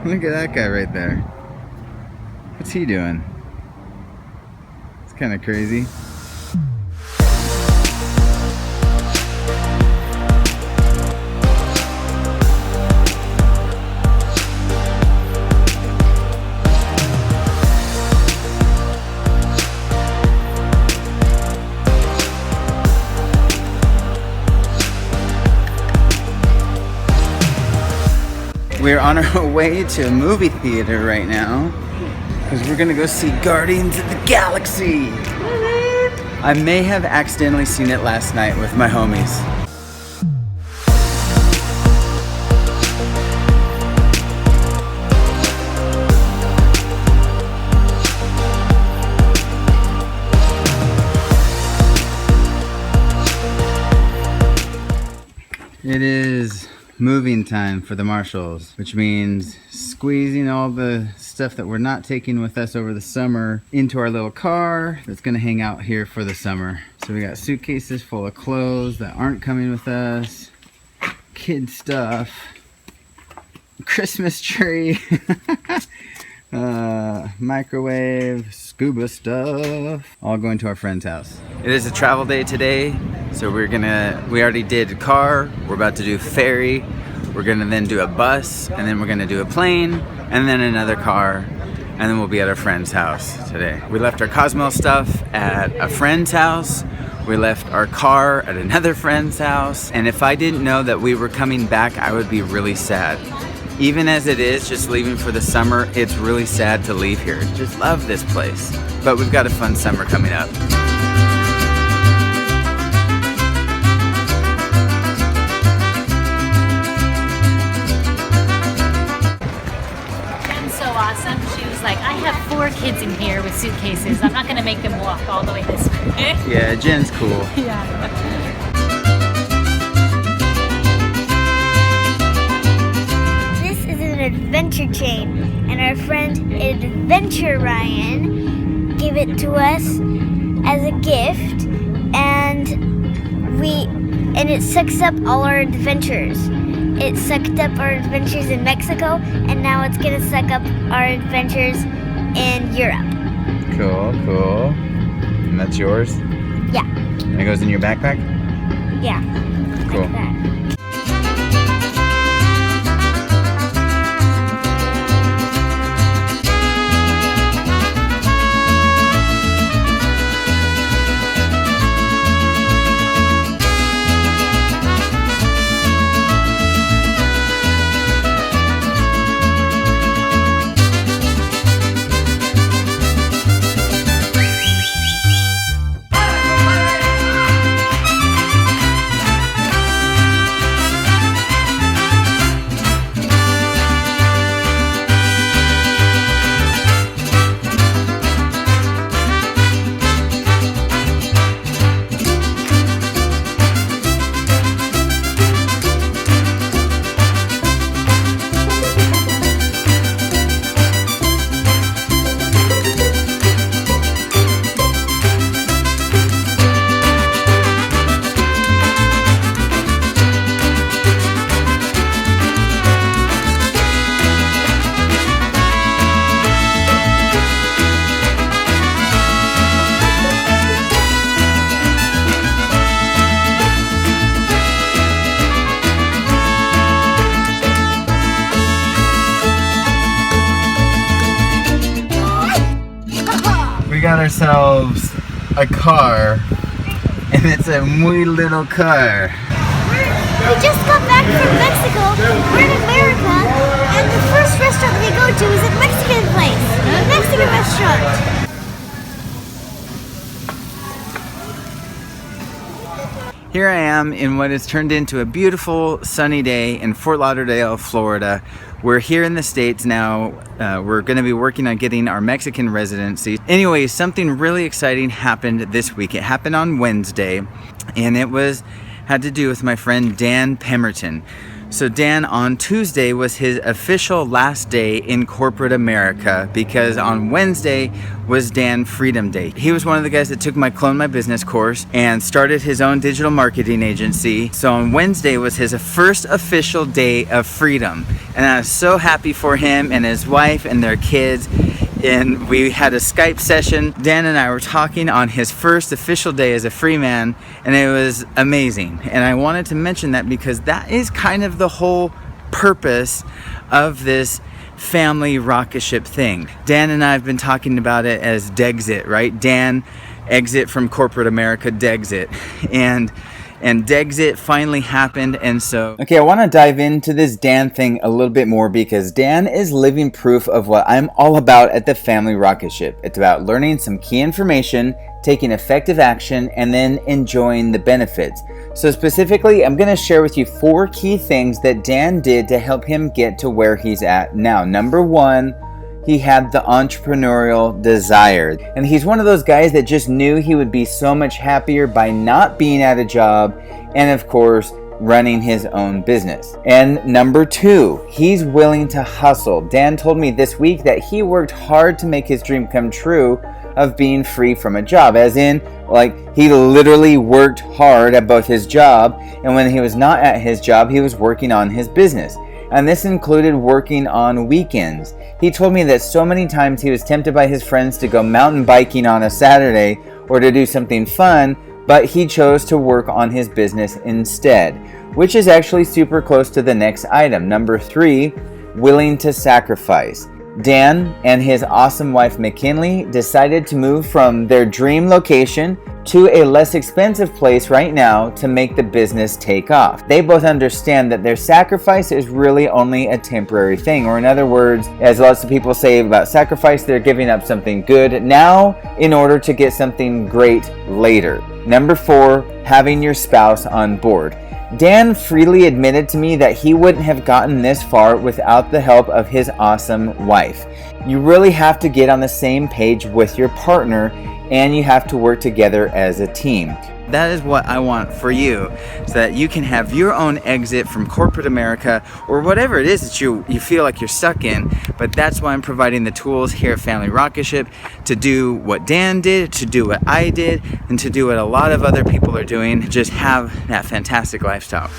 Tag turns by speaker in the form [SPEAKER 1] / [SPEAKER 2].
[SPEAKER 1] Look at that guy right there. What's he doing? It's kind of crazy. We're on our way to a movie theater right now because we're gonna go see Guardians of the Galaxy. I may have accidentally seen it last night with my homies. It is moving time for the Marshalls, which means squeezing all the stuff that we're not taking with us over the summer into our little car that's gonna hang out here for the summer. So we got suitcases full of clothes that aren't coming with us, kid stuff, Christmas tree, microwave, scuba stuff, all going to our friend's house. It is a travel day today, so we already did car, we're about to do ferry, we're gonna then do a bus, and then we're gonna do a plane, and then another car, and then we'll be at our friend's house today. We left our Cosmo stuff at a friend's house, we left our car at another friend's house, and if I didn't know that we were coming back, I would be really sad. Even as it is, just leaving for the summer, it's really sad to leave here. Just love this place. But we've got a fun summer coming up.
[SPEAKER 2] Jen's so awesome. She was like, I have 4 kids in here with suitcases. I'm not going to make them walk all the way this way.
[SPEAKER 1] Yeah, Jen's cool.
[SPEAKER 2] Yeah.
[SPEAKER 3] Adventure chain, and our friend Adventure Ryan gave it to us as a gift, and it sucks up all our adventures. It sucked up our adventures in Mexico, and now it's gonna suck up our adventures in Europe.
[SPEAKER 1] Cool, cool. And that's yours?
[SPEAKER 3] Yeah.
[SPEAKER 1] And it goes in your backpack?
[SPEAKER 3] Yeah.
[SPEAKER 1] Cool.
[SPEAKER 3] Like that.
[SPEAKER 1] We got ourselves a car, and it's a muy little car.
[SPEAKER 3] We just got back from Mexico. We're in America, and the first restaurant we go to is a Mexican place, a Mexican restaurant.
[SPEAKER 1] Here I am in what has turned into a beautiful sunny day in Fort Lauderdale, Florida. We're here in the States now. We're going to be working on getting our Mexican residency. Anyway, something really exciting happened this week. It happened on Wednesday, and it had to do with my friend Dan Pemberton. So Dan, on Tuesday was his official last day in corporate America because on Wednesday was Dan Freedom Day. He was one of the guys that took my Clone My Business course and started his own digital marketing agency. So on Wednesday was his first official day of freedom. And I was so happy for him and his wife and their kids. And we had a Skype session. Dan and I were talking on his first official day as a free man, and it was amazing. And I wanted to mention that because that is kind of the whole purpose of this family rocket ship thing. Dan and I have been talking about it as Dexit, right? Dan, exit from corporate America, Dexit. And Dexit finally happened, and so... Okay, I want to dive into this Dan thing a little bit more because Dan is living proof of what I'm all about at the Family Rocket Ship. It's about learning some key information, taking effective action, and then enjoying the benefits. So specifically, I'm going to share with you 4 key things that Dan did to help him get to where he's at now. Number 1, he had the entrepreneurial desire. And he's one of those guys that just knew he would be so much happier by not being at a job and, of course, running his own business. And number 2, he's willing to hustle. Dan told me this week that he worked hard to make his dream come true of being free from a job, as in, like, he literally worked hard at both his job, and when he was not at his job, he was working on his business. And this included working on weekends. He told me that so many times he was tempted by his friends to go mountain biking on a Saturday or to do something fun, but he chose to work on his business instead, which is actually super close to the next item. Number 3, willing to sacrifice. Dan and his awesome wife McKinley decided to move from their dream location to a less expensive place right now to make the business take off. They both understand that their sacrifice is really only a temporary thing, or in other words, as lots of people say about sacrifice, they're giving up something good now in order to get something great later. Number 4, having your spouse on board. Dan freely admitted to me that he wouldn't have gotten this far without the help of his awesome wife. You really have to get on the same page with your partner, and you have to work together as a team. That is what I want for you, so that you can have your own exit from corporate America or whatever it is that you feel like you're stuck in. But that's why I'm providing the tools here at Family Rocket Ship to do what Dan did, to do what I did, and to do what a lot of other people are doing. Just have that fantastic lifestyle.